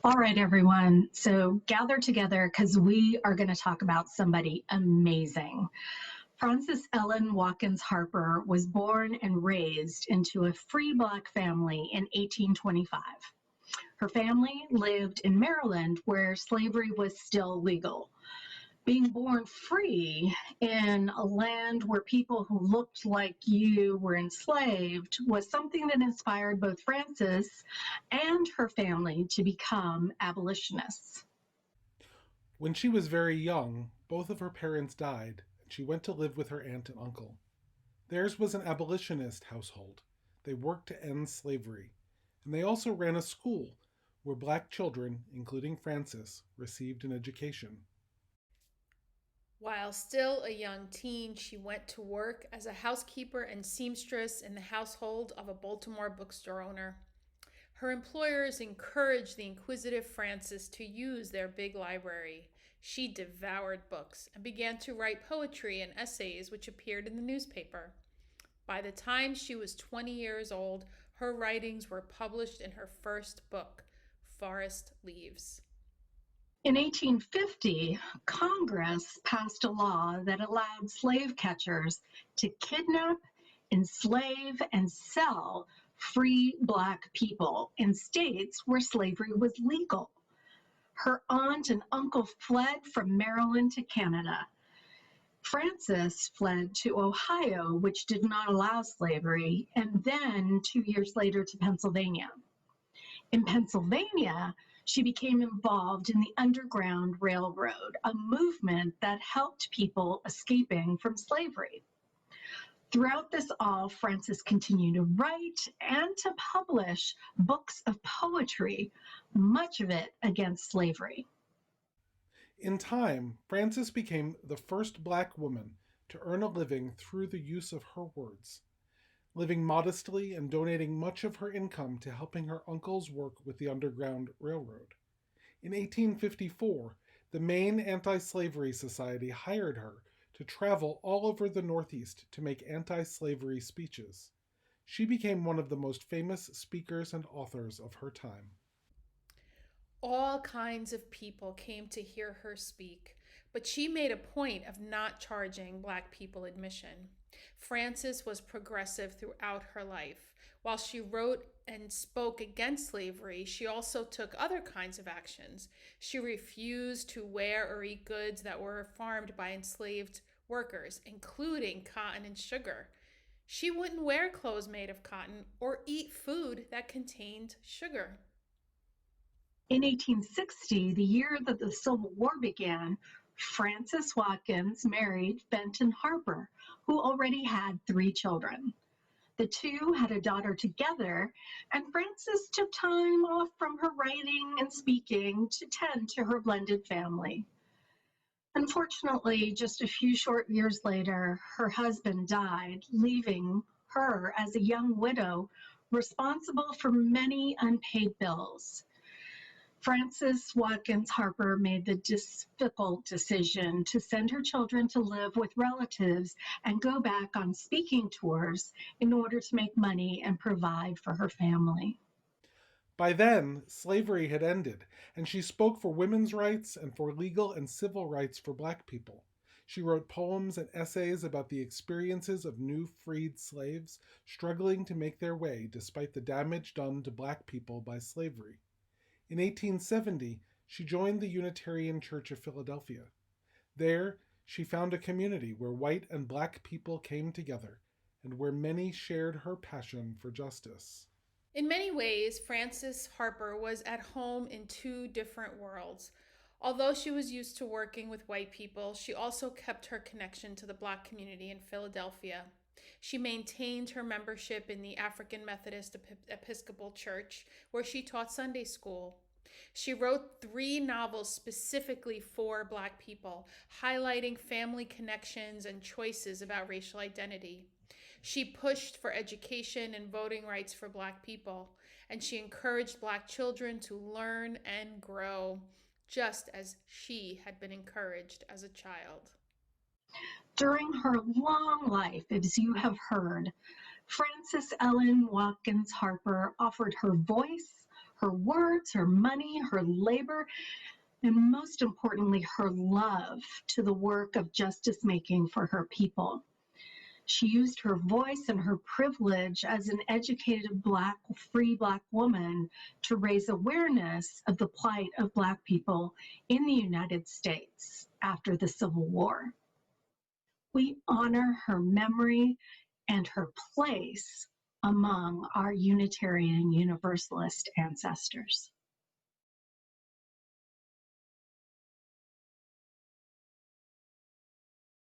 All right, everyone. So gather together because we are going to talk about somebody amazing. Frances Ellen Watkins Harper was born and raised into a free Black family in 1825. Her family lived in Maryland where slavery was still legal. Being born free in a land where people who looked like you were enslaved was something that inspired both Frances and her family to become abolitionists. When she was very young, both of her parents died, and she went to live with her aunt and uncle. Theirs was an abolitionist household. They worked to end slavery, and they also ran a school where black children, including Frances, received an education. While still a young teen, she went to work as a housekeeper and seamstress in the household of a Baltimore bookstore owner. Her employers encouraged the inquisitive Frances to use their big library. She devoured books and began to write poetry and essays which appeared in the newspaper. By the time she was 20 years old, her writings were published in her first book, Forest Leaves. In 1850, Congress passed a law that allowed slave catchers to kidnap, enslave, and sell free Black people in states where slavery was legal. Her aunt and uncle fled from Maryland to Canada. Frances fled to Ohio, which did not allow slavery, and then 2 years later to Pennsylvania. In Pennsylvania, she became involved in the Underground Railroad, a movement that helped people escaping from slavery. Throughout this all, Frances continued to write and to publish books of poetry, much of it against slavery. In time, Frances became the first black woman to earn a living through the use of her words, living modestly and donating much of her income to helping her uncle's work with the Underground Railroad. In 1854, the Maine Anti Slavery Society hired her to travel all over the Northeast to make anti slavery speeches. She became one of the most famous speakers and authors of her time. All kinds of people came to hear her speak, but she made a point of not charging Black people admission. Frances was progressive throughout her life. While she wrote and spoke against slavery, she also took other kinds of actions. She refused to wear or eat goods that were farmed by enslaved workers, including cotton and sugar. She wouldn't wear clothes made of cotton or eat food that contained sugar. In 1860, the year that the Civil War began, Frances Watkins married Fenton Harper, who already had 3 children. The two had a daughter together, and Frances took time off from her writing and speaking to tend to her blended family. Unfortunately, just a few short years later, her husband died, leaving her as a young widow responsible for many unpaid bills. Frances Watkins Harper made the difficult decision to send her children to live with relatives and go back on speaking tours in order to make money and provide for her family. By then, slavery had ended, and she spoke for women's rights and for legal and civil rights for black people. She wrote poems and essays about the experiences of new freed slaves struggling to make their way despite the damage done to black people by slavery. In 1870, she joined the Unitarian Church of Philadelphia. There, she found a community where white and black people came together and where many shared her passion for justice. In many ways, Frances Harper was at home in two different worlds. Although she was used to working with white people, she also kept her connection to the Black community in Philadelphia. She maintained her membership in the African Methodist Episcopal Church, where she taught Sunday school. She wrote 3 novels specifically for Black people, highlighting family connections and choices about racial identity. She pushed for education and voting rights for Black people, and she encouraged Black children to learn and grow, just as she had been encouraged as a child. During her long life, as you have heard, Frances Ellen Watkins Harper offered her voice, her words, her money, her labor, and most importantly, her love to the work of justice making for her people. She used her voice and her privilege as an educated free Black woman to raise awareness of the plight of Black people in the United States after the Civil War. We honor her memory and her place among our Unitarian Universalist ancestors.